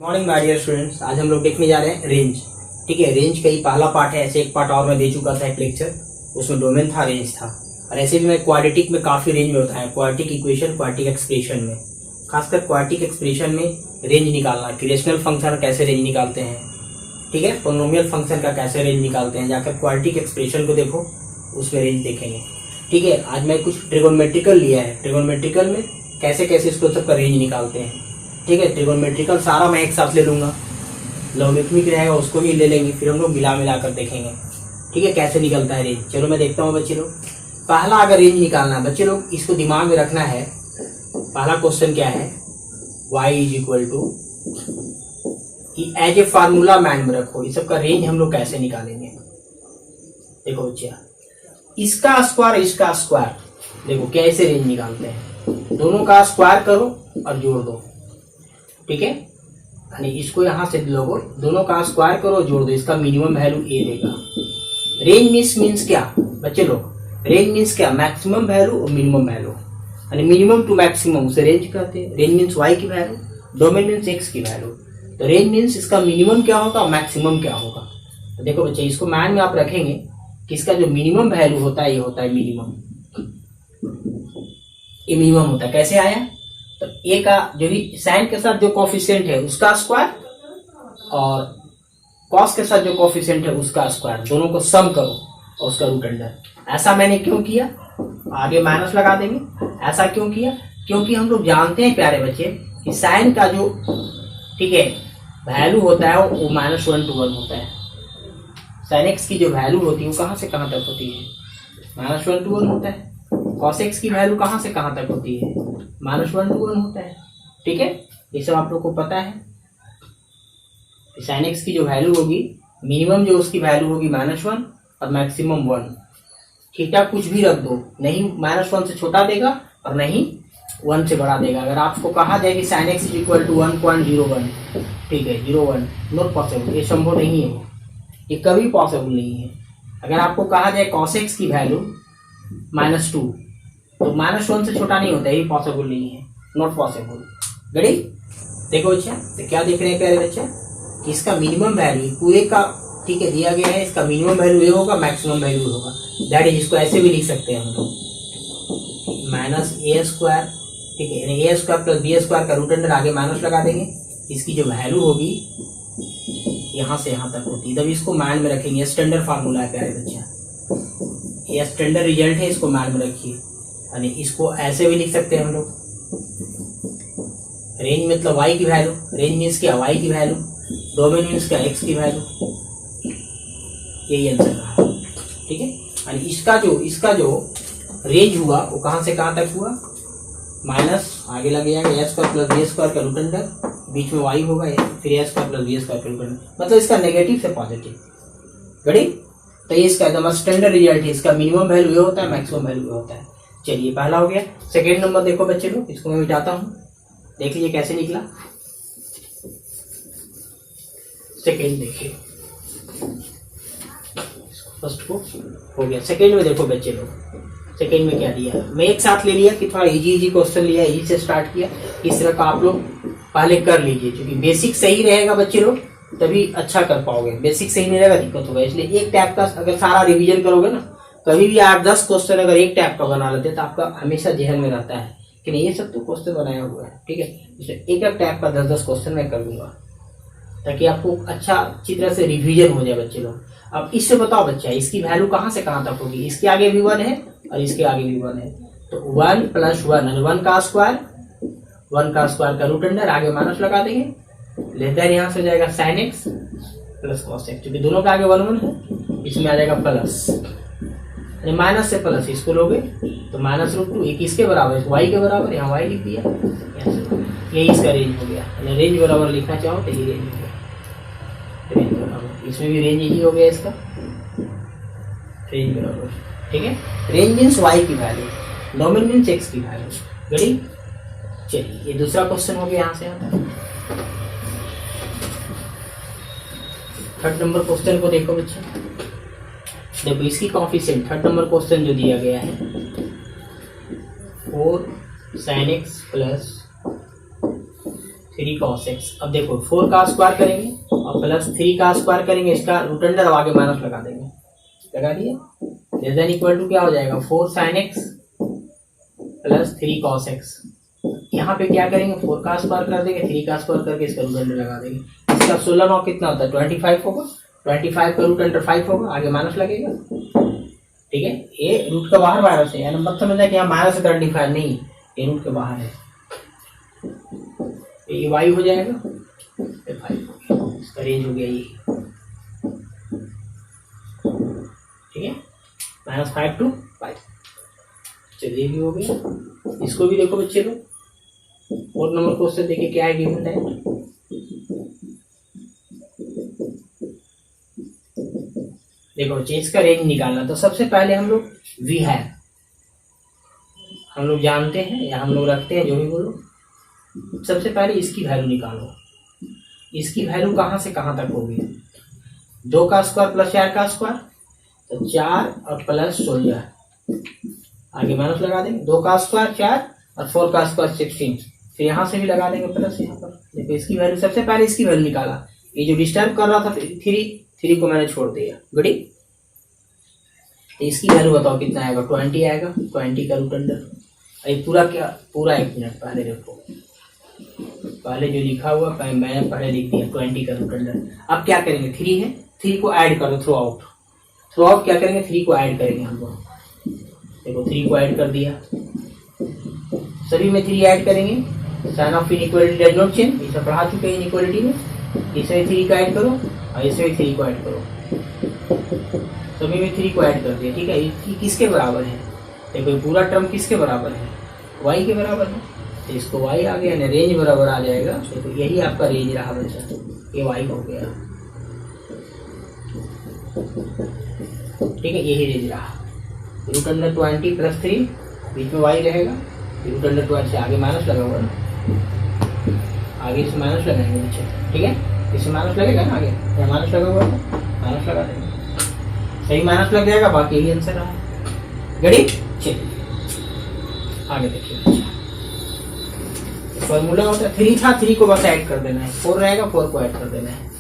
Morning my dear students, आज हम लोग देखने जा रहे हैं रेंज। ठीक है, रेंज का ही पहला पार्ट है। ऐसे एक पार्ट और मैं दे चुका था, एक लेक्चर, उसमें डोमेन था, रेंज था। और ऐसे भी मैं क्वाड्रेटिक में काफी रेंज में होता है, क्वाड्रेटिक इक्वेशन, क्वाड्रेटिक एक्सप्रेशन में, खासकर क्वाड्रेटिक एक्सप्रेशन में रेंज निकालना कि रेशनल फंक्शन कैसे रेंज निकालते हैं, ठीक है, पोलिनोमियल फंक्शन का कैसे रेंज निकालते हैं, जाकर क्वाड्रेटिक एक्सप्रेशन को देखो, उसमें रेंज देखेंगे। ठीक है, आज मैं कुछ ट्रिगोनोमेट्रिकल लिया है, ट्रिगोनोमेट्रिकल में कैसे कैसे इसको सबका रेंज निकालते हैं। ठीक है, ट्रिगोनोमेट्रिकल सारा मैं एक साथ ले लूंगा, लॉगरिथमिक रहेगा उसको भी ले लेंगे, फिर हम लोग मिला कर देखेंगे। ठीक है, कैसे निकलता है रेंज। चलो मैं देखता हूँ बच्चे लोग। पहला अगर रेंज निकालना है बच्चे लोग, इसको दिमाग में रखना है। पहला क्वेश्चन क्या है, y is equal to, as a formula mind में रखो, इस सबका रेंज हम लोग कैसे निकालेंगे। देखो बच्चे, इसका स्क्वायर इसका स्क्वायर, देखो कैसे रेंज निकालते हैं। दोनों का स्क्वायर करो और जोड़ दो। ठीक है, यानी इसको यहां से लोगो, दोनों का स्क्वायर करो जोड़ दो, इसका मिनिमम वैल्यू ए देगा। रेंज मीन्स क्या बच्चे लोग, रेंज मीन्स क्या, मैक्सिमम वैल्यू और मिनिमम वैल्यू, यानी मिनिमम टू मैक्सिमम उसे रेंज कहते हैं। रेंज मीन्स वाई की वैल्यू, डोमेन मीन्स एक्स की वैल्यू। तो रेंज मीन्स इसका मिनिमम क्या होगा और मैक्सिमम क्या होगा। तो देखो बच्चे, इसको माइंड में आप रखेंगे कि इसका जो मिनिमम वैल्यू होता है ये होता है मिनिमम, ये मिनिमम होता है। कैसे आया, तो ए का जो भी साइन के साथ जो कोफिशिएंट है उसका स्क्वायर और कॉस के साथ जो कोफिशिएंट है उसका स्क्वायर, दोनों को सम करो और उसका रूट अंडर। ऐसा मैंने क्यों किया, आगे माइनस लगा देंगे। ऐसा क्यों किया, क्योंकि हम लोग जानते हैं प्यारे बच्चे कि साइन का जो, ठीक है, वैल्यू होता है वो -1 to 1 होता है। साइन एक्स की जो वैल्यू होती है वो कहां से कहां तक होती है, -1 to 1 होता है। कॉस एक्स की वैल्यू कहां से कहां तक होती है, -1 to 1 होता है। ठीक है, ये सब आप लोग को पता है। साइन एक्स की जो वैल्यू होगी, मिनिमम जो उसकी वैल्यू होगी -1 और मैक्सिमम 1। थीटा कुछ भी रख दो, नहीं -1 से छोटा देगा और नहीं 1 से बड़ा देगा। अगर आपको कहा जाए कि sine x is equal to 1.01, ठीक है, 01, नॉट पॉसिबल, ये संभव नहीं है, ये कभी पॉसिबल नहीं है। अगर आपको कहा जाए कॉस एक्स की वैल्यू -2, तो -1 से छोटा नहीं होता, ये पॉसिबल नहीं है, नॉट पॉसिबल। गड़ी देखो बच्चा, तो क्या देख रहे हैं प्यारे बच्चा कि इसका मिनिमम वैल्यू पूरे का, ठीक है, दिया गया है, इसका मिनिमम वैल्यू ये होगा, मैक्सिमम वैल्यू होगा। दैट इज, इसको ऐसे भी लिख सकते हैं हम लोग, -a², ठीक है, यानी a² + b² का रूट अंडर, आगे माइनस लगा देंगे। इसकी जो वैल्यू होगी यहां से यहां तक होती है, तब इसको माइंड में रखेंगे। स्टैंडर्ड फार्मूला है प्यारे बच्चा, ये स्टैंडर्ड रिजल्ट है, इसको माइंड में रखिए। यानी इसको ऐसे भी लिख सकते हैं हम लोग, रेंज मतलब y की वैल्यू, रेंज मीन्स क्या, y की वैल्यू, डोमेन मीन्स क्या, x की वैल्यू, यही आंसर रहा। ठीक है, यानी इसका जो रेंज हुआ वो कहां से कहां तक हुआ, माइनस आगे लग जाएगा a² + b² का रूट अंडर, बीच में y होगा, फिर a² + b² का रूट अंडर, मतलब इसका नेगेटिव से पॉजिटिव। गड़ी, तो ये इसका एकदम स्टैंडर्ड रिजल्ट है। इसका मिनिमम वैल्यू ये होता है, मैक्सिमम वैल्यू ये होता है। चलिए पहला हो गया। सेकेंड नंबर देखो बच्चे लोग, इसको मैं मिटाता हूं, देख लीजिए कैसे निकला। सेकेंड देखिए, फर्स्ट को हो गया, सेकेंड में देखो बच्चे लोग, सेकेंड में क्या दिया, मैं एक साथ ले लिया कि थोड़ा इजी क्वेश्चन लिया, इजी से स्टार्ट किया। इस तरह का आप लोग पहले कर लीजिए, क्योंकि बेसिक सही रहेगा बच्चे लोग तभी अच्छा कर पाओगे। बेसिक सही नहीं रहेगा दिक्कत होगा। इसलिए एक टाइप का अगर सारा रिवीजन करोगे ना, कभी भी 8-10 क्वेश्चन अगर एक टाइप का बना लेते तो आपका हमेशा जहन में रहता है कि नहीं ये सब तो क्वेश्चन बनाया हुआ है। ठीक है, इसलिए एक एक टाइप का 10-10 क्वेश्चन मैं कर दूंगा ताकि आपको अच्छा अच्छी तरह से रिवीजन हो जाए बच्चे लोग। अब इससे बताओ बच्चा, इसकी वैल्यू कहां से कहां तक होगी, इसके आगे भी 1 है और इसके आगे भी 1 है, तो 1 + 1 यानी 1 का स्क्वायर का रूट अंडर, आगे माइनस लगा देंगे, लेकर यहां से हो जाएगा sin x + cos x, क्योंकि दोनों के आगे 1 है, इसमें आ जाएगा प्लस, यानी माइनस से प्लस इसको लोगे तो -√2, एक इसके बराबर, y के बराबर, यहाँ y लिख दिया, यही इसका रेंज हो गया। यानी रेंज बराबर लिखना चाहो तो ये रेंज हो गया, रेंज बराबर, इसमें भी रेंज यही हो गया इसका, रेंज बराबर। ठीक है, रेंज मीन्स y की वैल्यू, डोमेन मीन्स x की वैल्यू। गड़ी, चलिए ये दूसरा क्वेश्चन हो गया। यहाँ से आता है थर्ड नंबर क्वेश्चन को देखो बच्चे, देखो इसकी कोफिशिएंट, थर्ड नंबर क्वेश्चन जो दिया गया है, 4 sin x + 3 3 cos x। अब देखो 4 का स्क्वायर करेंगे और प्लस 3 का स्क्वायर करेंगे, इसका रूट अंडर अब आगे माइनस लगा देंगे, लगा दिए, लेस देन इक्वल टू क्या हो जाएगा 4 sin x plus 3 cos x। यहाँ पे क्या करेंगे 4 का स्क्वायर कर देंगे, 3 का स्क्वायर करके इसका रूट अंडर लगा देंगे। इसका 16 9 कितना होता है 25 होगा, 25 का रूट अंडर 5 होगा, आगे माइनस लगेगा, ठीक है। ये रूट का बाहर माइनस है, यानी मत समझना कि यहाँ माइनस 25 नहीं, ये रूट के बाहर है, ये y हो जाएगा, ये 5 हो गया, इसका रेंज हो गया ये, ठीक है, -5 to 5। चलिए भी हो गया। इसको भी देखो बच्चे लोग, 4 नंबर क्वेश्चन देखिए क्या है गिवन है। देखो बच्चे इसका रेंज निकालना, तो सबसे पहले हम लोग वी है हम लोग जानते हैं या हम लोग रखते हैं, जो भी बोलो, सबसे पहले इसकी वैल्यू निकालो। इसकी वैल्यू कहाँ से कहाँ तक होगी, 2 का स्क्वायर प्लस 4 का स्क्वायर, तो 4 और प्लस 16, आगे माइनस लगा देंगे, 2 का स्क्वायर 4 और 4 का स्क्वायर 16, फिर यहाँ से भी लगा देंगे प्लस यहाँ पर। देखो इसकी वैल्यू, सबसे पहले इसकी वैल्यू निकाला, ये जो डिस्टर्ब कर रहा था 3 को मैंने छोड़ दिया, गुडी। तो इसकी वैल्यू बताओ कितना आएगा, 20 आएगा, 20 का रूट अंडर। ये पूरा क्या, पूरा 1 मिनट पहले देखो, पहले जो लिखा हुआ मैंने पहले लिख दिया 20 का रूट अंडर। अब क्या करेंगे, 3 है, 3 को ऐड कर दो थ्रू आउट क्या करेंगे, 3 को ऐड करेंगे हम लोग। देखो 3 को ऐड कर दिया, सभी में 3 ऐड करेंगे, sign of inequality does not change, इसे पढ़ा चुके हैं इनइक्वालिटी में। इसे 3 का ऐड करो और इसे भी 3 को ऐड करो, सभी में 3 को ऐड कर दिया, ठीक है। ये किसके बराबर है, देखो पूरा टर्म किसके बराबर है, y के बराबर है, तो इसको y आ गया, रेंज बराबर आ जाएगा। देखो यही आपका रेंज रहा बच्चा, ये y हो गया, ठीक है, यही रेंज रहा। रूट अंडर 20 प्लस 3, बीच में y रहेगा, रूट अंडर 12 से आगे माइनस लगा हुआ ना, आगे से माइनस लगाएंगे बच्चे, ठीक है, इससे माइनस लगेगा ना, आगे यहाँ माइनस लगा हुआ है, माइनस लगा देंगे, सही माइनस लग जाएगा, बाकी यही आंसर रहा। गड़ी चलिए आगे देखिए, फॉर्मूला होता है 3 था, 3 को बस ऐड कर देना है, 4 रहेगा, 4 को ऐड कर देना है,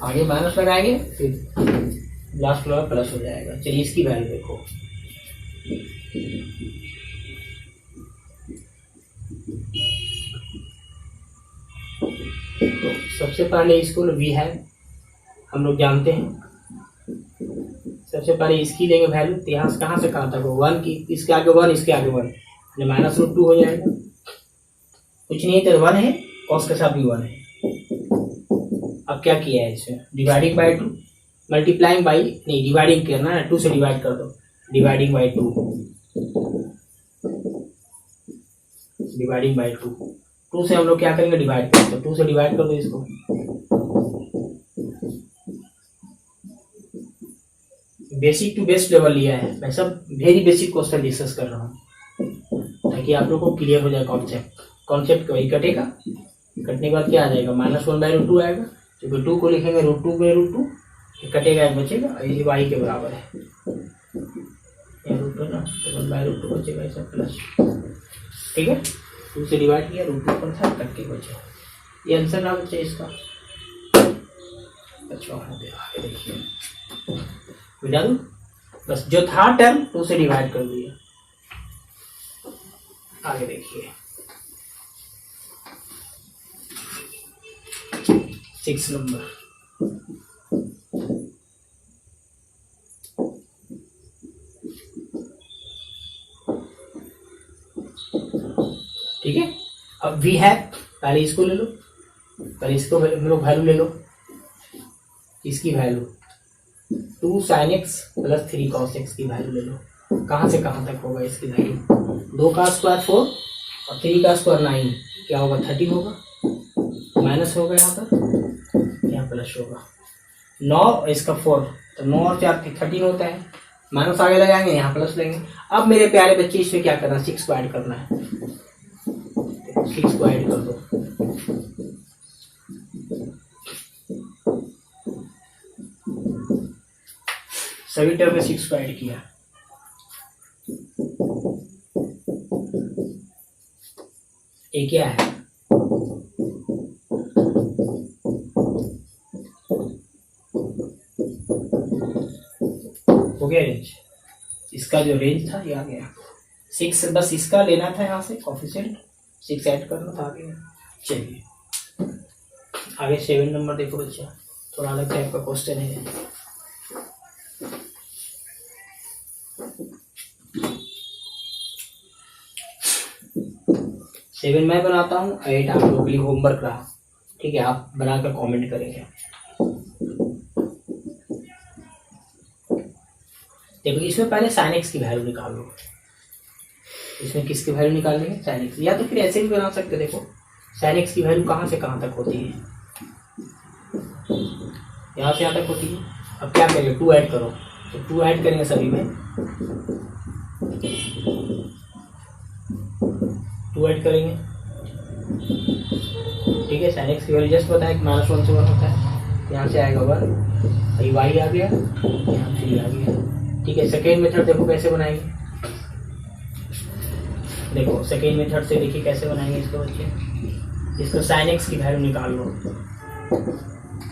आगे माइनस लगाएंगे, फिर लास्ट फ्लोर प्लस हो जाएगा। चलिए इसकी वैल्यू देखो, तो सबसे पहले इसको वी है हम लोग जानते हैं, सबसे पहले इसकी लेंगे वैल्यू, तो यहाँ से कहाँ से कहाँ तक हो, 1 की, इसके आगे 1, इसके आगे 1, -√2 हो जाएगा, कुछ नहीं तो 1 है, कॉस के साथ भी 1 है। अब क्या किया है इसमें, डिवाइडिंग बाई 2, मल्टीप्लाइंग बाई नहीं, डिवाइडिंग करना है, 2 से डिवाइड कर दो, डिवाइडिंग बाई 2, डिवाइडिंग बाई 2 से हम लोग क्या करेंगे, डिवाइड कर दो, 2 से डिवाइड कर दो इसको, बेसिक टू बेस्ट लेवल लिया है, मैं सब वेरी बेसिक क्वेश्चन डिस्कस कर रहा हूँ ताकि आप लोग को क्लियर हो जाए कॉन्सेप्ट वही कटेगा, कटने के बाद क्या आ जाएगा, -1/√2 आएगा, क्योंकि 2 को लिखेंगे √2/√2, कटेगा, एक बचेगा, ये y के बराबर है, रूट ना, तो 1/√2 बचेगा, ऐसा प्लस, ठीक है, 2 से डिवाइड किया, √2 पर था, कट के बचे, ये आंसर ना बचे इसका। अच्छा आगे देखिए, डालू बस जो था टर्म 2 से डिवाइड कर दिया, आगे देखिए 6 नंबर, ठीक है। अब वी है, पहले इसको ले लो, पहले इसको हम लोग वैल्यू ले लो, इसकी value 2 sin x plus 3 cos x की वैल्यू ले लो, कहाँ से कहाँ तक होगा इसकी वैल्यू, 2 का स्क्वायर 4 और 3 का स्क्वायर 9, क्या होगा 13 होगा, माइनस होगा यहाँ पर, यहाँ प्लस होगा, 9 इसका 4, तो 9 और 4 13 होता है, माइनस आगे लगाएंगे, यहाँ प्लस लेंगे। अब मेरे प्यारे बच्चे इसमें क्या करना है, 6 को ऐड करना है, 6 को ऐड कर दो, सभी टर्म में 6 को ऐड किया, ये क्या है, हो गया रेंज। इसका जो रेंज था ये आ गया 6, बस इसका लेना था यहाँ से कोफिशिएंट 6 ऐड करना था, आ गया। चलिए आगे 7 नंबर देखो बच्चा, थोड़ा अलग टाइप का क्वेश्चन है। सेवन मैं बनाता हूँ, 8 आप लोगों के लिए होमवर्क रहा, ठीक है, आप बनाकर कमेंट करेंगे। देखो इसमें पहले sin x की वैल्यू निकाल लो। इसमें किसकी वैल्यू निकाल लेंगे, sin x, या तो फिर ऐसे भी बना सकते। देखो sin x की वैल्यू कहाँ से कहाँ तक होती है, यहाँ से यहाँ तक होती है। अब क्या करेंगे, 2 ऐड करो, तो 2 ऐड करेंगे सभी में, 2 ऐड करेंगे, ठीक है। sin x की वैल्यू जस्ट बताया कि -1 से 1 होता है, यहाँ से आएगा 1, ये y आ गया, यहाँ से आ गया, ठीक है। सेकेंड मेथड देखो कैसे बनाएंगे, देखो सेकेंड मेथड से देखिए कैसे बनाएंगे इसको बच्चे। इसको sin x की वैल्यू निकाल लो,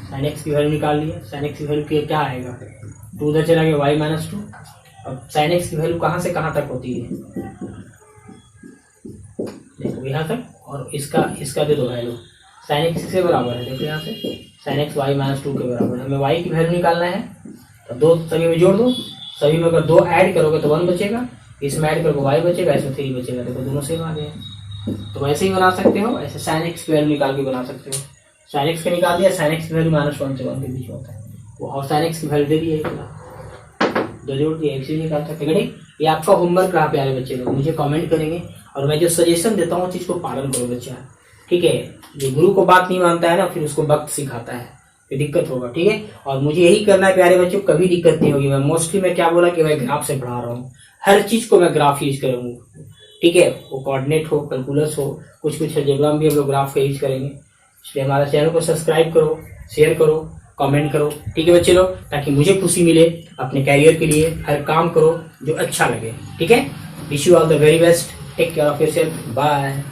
sin x की वैल्यू निकाल लिया। sin x की वैल्यू क्या आएगा, 2 उधर चला गया, y -2। अब sin x की वैल्यू कहाँ से कहाँ तक होती है, देखो यहाँ तक, और इसका दे दो वैल्यू, sin x से बराबर है, देखो यहाँ से sin x y -2 के बराबर है। हमें y की वैल्यू निकालना है, तो 2 सभी में जोड़ दो, सभी में अगर 2 ऐड करोगे तो 1 बचेगा, इसमें ऐड करोगे y बचेगा, इसमें 3 बचेगा, देखो दोनों सेम आ गए। तो वैसे ही बना सकते हो, ऐसे sin x की वैल्यू निकाल के बना सकते हो। sin x का निकाल दिया, sin x की वैल्यू -1 से 1 के बीच में होता है वो, और sin x की वैल्यू दे दी है, 2 जोड़ दिया, एक से निकाल सकते हैं। ये आपका होमवर्क रहा प्यारे बच्चे लोग, मुझे कमेंट करेंगे, और मैं जो सजेशन देता हूँ चीज को पालन करो बच्चा, ठीक है। जो गुरु को बात नहीं मानता है ना, फिर उसको वक्त सिखाता है, फिर दिक्कत होगा, ठीक है। और मुझे यही करना है प्यारे बच्चों, कभी दिक्कत नहीं होगी। मैं मोस्टली मैं क्या बोला कि मैं ग्राफ से पढ़ा रहा हूँ, हर चीज को मैं ग्राफ यूज करूंगा, ठीक है। वो कोऑर्डिनेट हो, कैलकुलस हो, कुछ अलजेब्रा में भी हम लोग ग्राफ का यूज करेंगे। इसलिए हमारा चैनल को सब्सक्राइब करो, शेयर करो, कमेंट करो, ठीक है बच्चे लोग, ताकि मुझे खुशी मिले अपने कैरियर के लिए। हर काम करो जो अच्छा लगे, ठीक है। Wish you all the very best, take care of yourself, bye.